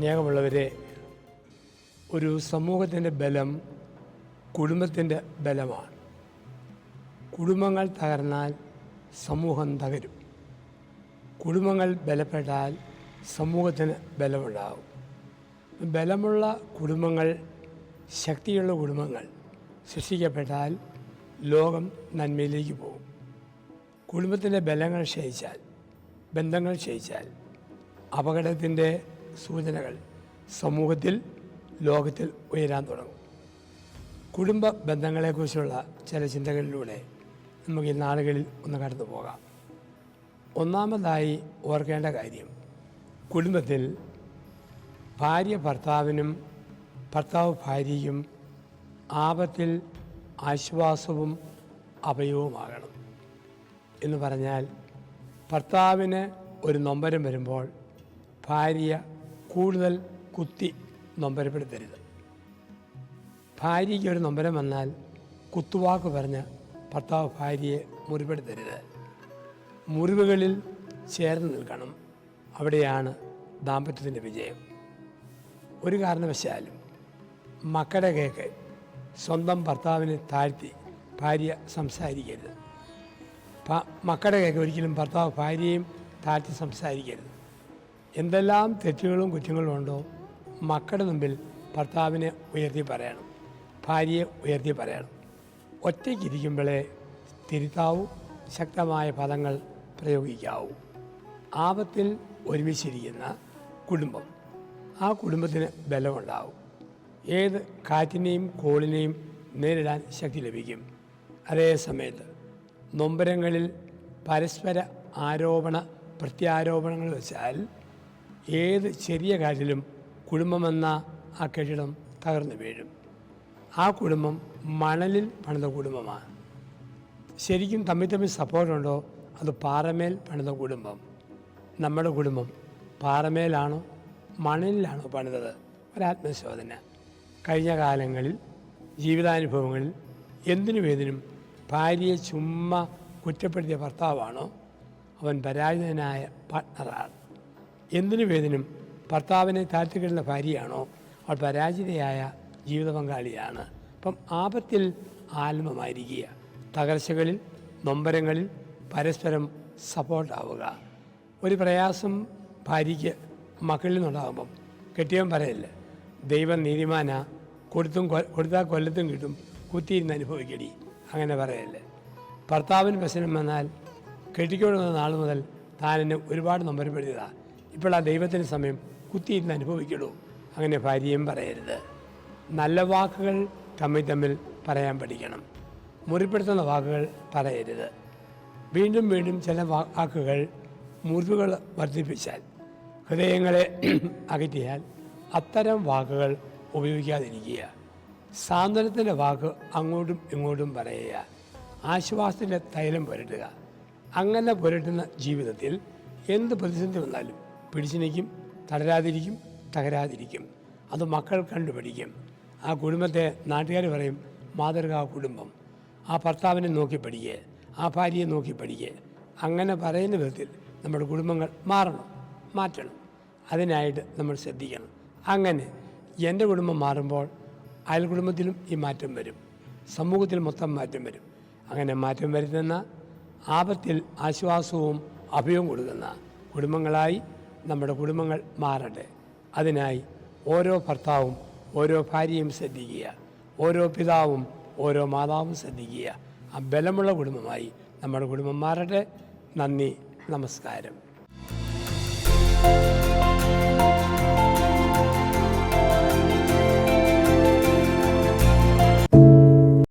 സ്നേഹമുള്ളവരെ, ഒരു സമൂഹത്തിൻ്റെ ബലം കുടുംബത്തിൻ്റെ ബലമാണ്. കുടുംബങ്ങൾ തകർന്നാൽ സമൂഹം തകരും. കുടുംബങ്ങൾ ബലപ്പെട്ടാൽ സമൂഹത്തിന് ബലമുണ്ടാകും. ബലമുള്ള കുടുംബങ്ങൾ, ശക്തിയുള്ള കുടുംബങ്ങൾ സൃഷ്ടിക്കപ്പെട്ടാൽ ലോകം നന്മയിലേക്ക് പോകും. കുടുംബത്തിൻ്റെ ബലങ്ങൾ ക്ഷയിച്ചാൽ, ബന്ധങ്ങൾ ക്ഷയിച്ചാൽ അപകടത്തിൻ്റെ സൂചനകൾ സമൂഹത്തിൽ, ലോകത്തിൽ ഉയരാൻ തുടങ്ങും. കുടുംബ ബന്ധങ്ങളെക്കുറിച്ചുള്ള ചില ചിന്തകളിലൂടെ നമുക്ക് ഈ നാളുകളിൽ ഒന്ന് കടന്നു പോകാം. ഒന്നാമതായി ഓർക്കേണ്ട കാര്യം, കുടുംബത്തിൽ ഭാര്യ ഭർത്താവിനും ഭർത്താവ് ഭാര്യയ്ക്കും ആപത്തിൽ ആശ്വാസവും അഭയവുമാകണം. എന്ന് പറഞ്ഞാൽ, ഭർത്താവിന് ഒരു നൊമ്പരം വരുമ്പോൾ ഭാര്യ കൂടുതൽ കുത്തി നൊമ്പരപ്പെടുത്തരുത്. ഭാര്യയ്ക്ക് ഒരു നൊമ്പരം വന്നാൽ കുത്തുവാക്ക് പറഞ്ഞ് ഭർത്താവ് ഭാര്യയെ മുറിപ്പെടുത്തരുത്. മുറിവുകളിൽ ചേർന്ന് നിൽക്കണം. അവിടെയാണ് ദാമ്പത്യത്തിൻ്റെ വിജയം. ഒരു കാരണവശാലും മക്കളുടെ കേക്ക് സ്വന്തം ഭർത്താവിനെ താഴ്ത്തി ഭാര്യ സംസാരിക്കരുത്. മക്കളുടെ കേക്ക് ഒരിക്കലും ഭർത്താവ് ഭാര്യയും താഴ്ത്തി സംസാരിക്കരുത്. എന്തെല്ലാം തെറ്റുകളും കുറ്റങ്ങളും ഉണ്ടോ മക്കളുടെ മുമ്പിൽ ഭർത്താവിനെ ഉയർത്തി പറയണം, ഭാര്യയെ ഉയർത്തി പറയണം. ഒറ്റയ്ക്കിരിക്കുമ്പോഴേ തിരുത്താവൂ, ശക്തമായ പദങ്ങൾ പ്രയോഗിക്കാവൂ. ആപത്തിൽ ഒരുമിച്ചിരിക്കുന്ന കുടുംബം, ആ കുടുംബത്തിന് ബലമുണ്ടാവും. ഏത് കാറ്റിനെയും കോളിനെയും നേരിടാൻ ശക്തി ലഭിക്കും. അതേ സമയത്ത് നൊമ്പരങ്ങളിൽ പരസ്പര ആരോപണ പ്രത്യാരോപണങ്ങൾ വെച്ചാൽ ഏത് ചെറിയ കാറ്റിലും കുടുംബമെന്ന ആ കെട്ടിടം തകർന്നു വീഴും. ആ കുടുംബം മണലിൽ പണിത കുടുംബമാണ്. ശരിക്കും തമ്മിൽ സപ്പോർട്ടുണ്ടോ? അത് പാറമേൽ പണിത കുടുംബം. നമ്മുടെ കുടുംബം പാറമേലാണോ മണലിലാണോ പണിതത്? ഒരാത്മശോധന. കഴിഞ്ഞ കാലങ്ങളിൽ ജീവിതാനുഭവങ്ങളിൽ എന്തിനും ഭാര്യയെ ചുമ്മാ കുറ്റപ്പെടുത്തിയ ഭർത്താവാണോ? അവൻ പരാജിതനായ പാർട്ട്ണറാണ്. എന്തിനും ഭർത്താവിനെ താഴ്ത്തിക്കിടുന്ന ഭാര്യയാണോ? അവൾ പരാജിതയായ ജീവിത പങ്കാളിയാണ്. അപ്പം ആപത്തിൽ ആത്മമായിരിക്കുക. തകർച്ചകളിൽ, നൊമ്പരങ്ങളിൽ പരസ്പരം സപ്പോർട്ടാവുക. ഒരു പ്രയാസം ഭാര്യയ്ക്ക് മക്കളിൽ നിന്നുണ്ടാകുമ്പം കെട്ടിയവൻ പറയല്ലേ, ദൈവം നീതിമാനാ, കൊടുത്താൽ കൊല്ലത്തും കിട്ടും, കുത്തിയിരുന്ന് അനുഭവിക്കടി, അങ്ങനെ പറയല്ലേ. ഭർത്താവിന് പ്രശ്നം വന്നാൽ കെട്ടിക്കൊടുക്കുന്ന നാൾ മുതൽ താൻ എന്നെ ഒരുപാട് നൊമ്പരപ്പെടുത്തിയതാണ്, ഇപ്പോൾ ആ ദൈവത്തിന് സമയം, കുത്തിയിരുന്ന് അനുഭവിക്കടൂ, അങ്ങനെ ഭാര്യയും പറയരുത്. നല്ല വാക്കുകൾ തമ്മിൽ പറയാൻ പഠിക്കണം. മുറിപ്പെടുത്തുന്ന വാക്കുകൾ പറയരുത്. വീണ്ടും ചില വാക്കുകൾ മുറിവുകൾ വർദ്ധിപ്പിച്ചാൽ, ഹൃദയങ്ങളെ അകറ്റിയാൽ അത്തരം വാക്കുകൾ ഉപയോഗിക്കാതിരിക്കുക. സാന്ത്വനത്തിൻ്റെ വാക്ക് അങ്ങോട്ടും ഇങ്ങോട്ടും പറയുക. ആശ്വാസത്തിൻ്റെ തൈലം പുരട്ടുക. അങ്ങനെ പുരട്ടുന്ന ജീവിതത്തിൽ എന്ത് പ്രതിസന്ധി വന്നാലും പിടിച്ചു നിൽക്കും, തളരാതിരിക്കും, തകരാതിരിക്കും. അത് മക്കൾ കണ്ടുപിടിക്കും. ആ കുടുംബത്തെ നാട്ടുകാർ പറയും മാതൃകാ കുടുംബം. ആ ഭർത്താവിനെ നോക്കി പഠിക്കുക, ആ ഭാര്യയെ നോക്കി പഠിക്കുക. അങ്ങനെ പറയുന്ന വിധത്തിൽ നമ്മുടെ കുടുംബങ്ങൾ മാറ്റണം. അതിനായിട്ട് നമ്മൾ ശ്രദ്ധിക്കണം. അങ്ങനെ എൻ്റെ കുടുംബം മാറുമ്പോൾ അയൽ കുടുംബത്തിലും ഈ മാറ്റം വരും, സമൂഹത്തിൽ മൊത്തം മാറ്റം വരും. അങ്ങനെ മാറ്റം വരുത്തുന്ന, ആപത്തിൽ ആശ്വാസവും അഭയവും കൊടുക്കുന്ന കുടുംബങ്ങളായി നമ്മുടെ കുടുംബങ്ങൾ മാറട്ടെ. അതിനായി ഓരോ ഭർത്താവും ഓരോ ഭാര്യയും ശ്രദ്ധിക്കുക, ഓരോ പിതാവും ഓരോ മാതാവും ശ്രദ്ധിക്കുക. ആ ബലമുള്ള കുടുംബമായി നമ്മുടെ കുടുംബം മാറട്ടെ. നന്ദി, നമസ്കാരം.